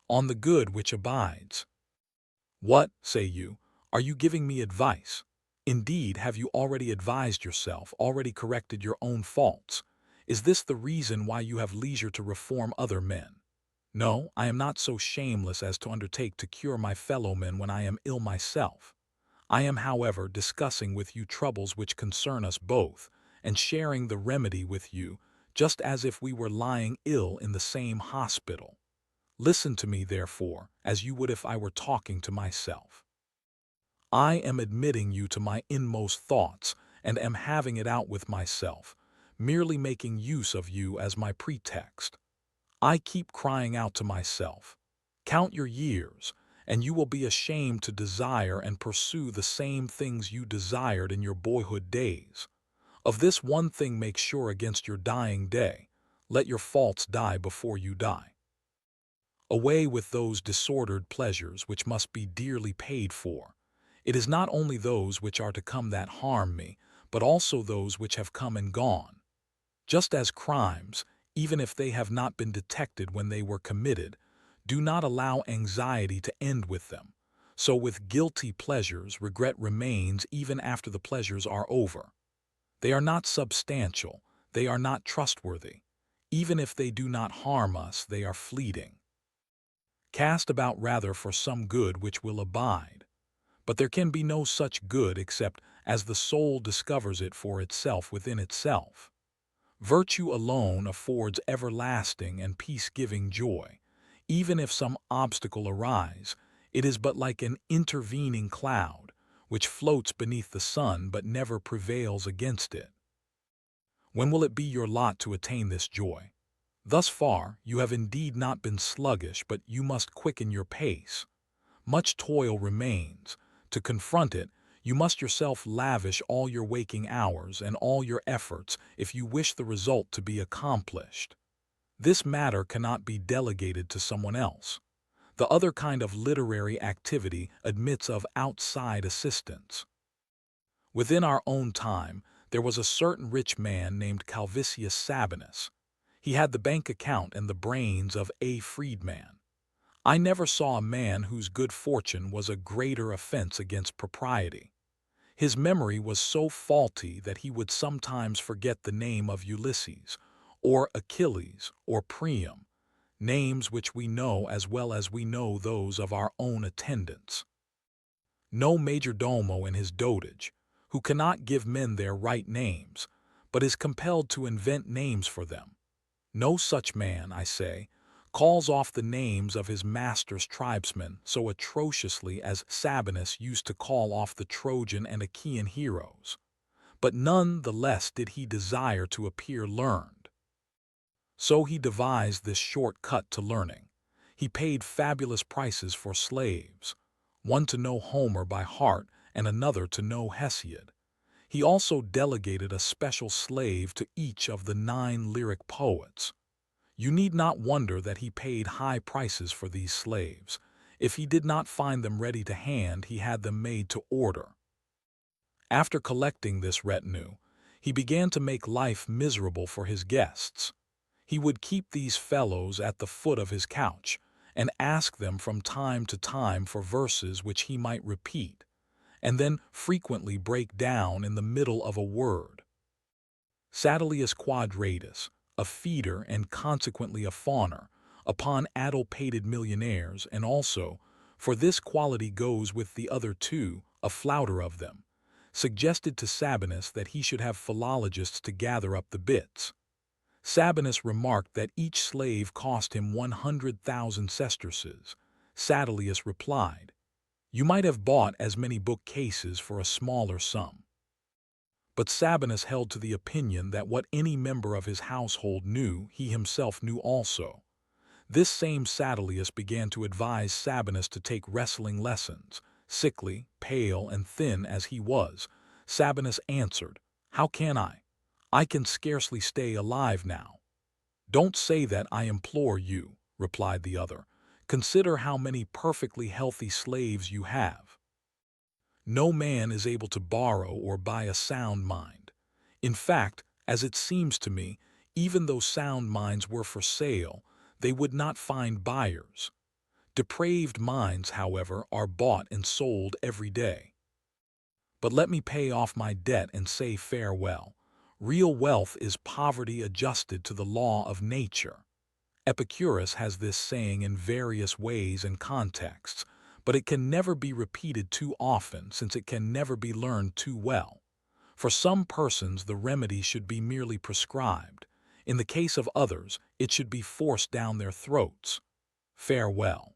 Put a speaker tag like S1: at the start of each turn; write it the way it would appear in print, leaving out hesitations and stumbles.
S1: on the good which abides. What, say you, are you giving me advice? Indeed, have you already advised yourself, already corrected your own faults? Is this the reason why you have leisure to reform other men? No, I am not so shameless as to undertake to cure my fellow-men when I am ill myself. I am, however, discussing with you troubles which concern us both, and sharing the remedy with you, just as if we were lying ill in the same hospital. Listen to me, therefore, as you would if I were talking to myself. I am admitting you to my inmost thoughts, and am having it out with myself, merely making use of you as my pretext. I keep crying out to myself, count your years, and you will be ashamed to desire and pursue the same things you desired in your boyhood days. Of this one thing make sure against your dying day, let your faults die before you die. Away with those disordered pleasures which must be dearly paid for. It is not only those which are to come that harm me, but also those which have come and gone. Just as crimes, even if they have not been detected when they were committed, do not allow anxiety to end with them, so with guilty pleasures regret remains even after the pleasures are over. They are not substantial, they are not trustworthy. Even if they do not harm us, they are fleeting. Cast about rather for some good which will abide. But there can be no such good except as the soul discovers it for itself within itself. Virtue alone affords everlasting and peace-giving joy. Even if some obstacle arise, it is but like an intervening cloud, which floats beneath the sun but never prevails against it. When will it be your lot to attain this joy? Thus far, you have indeed not been sluggish, but you must quicken your pace. Much toil remains. To confront it, you must yourself lavish all your waking hours and all your efforts if you wish the result to be accomplished. This matter cannot be delegated to someone else. The other kind of literary activity admits of outside assistance. Within our own time, there was a certain rich man named Calvisius Sabinus. He had the bank account and the brains of a freedman. I never saw a man whose good fortune was a greater offense against propriety. His memory was so faulty that he would sometimes forget the name of Ulysses, or Achilles, or Priam, names which we know as well as we know those of our own attendants. No majordomo in his dotage, who cannot give men their right names, but is compelled to invent names for them. No such man, I say, calls off the names of his master's tribesmen so atrociously as Sabinus used to call off the Trojan and Achaean heroes. But none the less did he desire to appear learned. So he devised this short cut to learning. He paid fabulous prices for slaves, one to know Homer by heart and another to know Hesiod. He also delegated a special slave to each of the 9 lyric poets. You need not wonder that he paid high prices for these slaves. If he did not find them ready to hand, he had them made to order. After collecting this retinue, he began to make life miserable for his guests. He would keep these fellows at the foot of his couch, and ask them from time to time for verses which he might repeat, and then frequently break down in the middle of a word. Satilius Quadratus, a feeder and consequently a fawner, upon addle-pated millionaires, and also, for this quality goes with the other 2, a flouter of them, suggested to Sabinus that he should have philologists to gather up the bits. Sabinus remarked that each slave cost him 100,000 sesterces. Satilius replied, "You might have bought as many bookcases for a smaller sum." But Sabinus held to the opinion that what any member of his household knew, he himself knew also. This same Satilius began to advise Sabinus to take wrestling lessons. Sickly, pale, and thin as he was, Sabinus answered, "How can I? I can scarcely stay alive now." "Don't say that, I implore you," replied the other. "Consider how many perfectly healthy slaves you have. No man is able to borrow or buy a sound mind. In fact, as it seems to me, even though sound minds were for sale, they would not find buyers. Depraved minds, however, are bought and sold every day. But let me pay off my debt and say farewell. Real wealth is poverty adjusted to the law of nature. Epicurus has this saying in various ways and contexts, but it can never be repeated too often since it can never be learned too well. For some persons, the remedy should be merely prescribed. In the case of others, it should be forced down their throats. Farewell.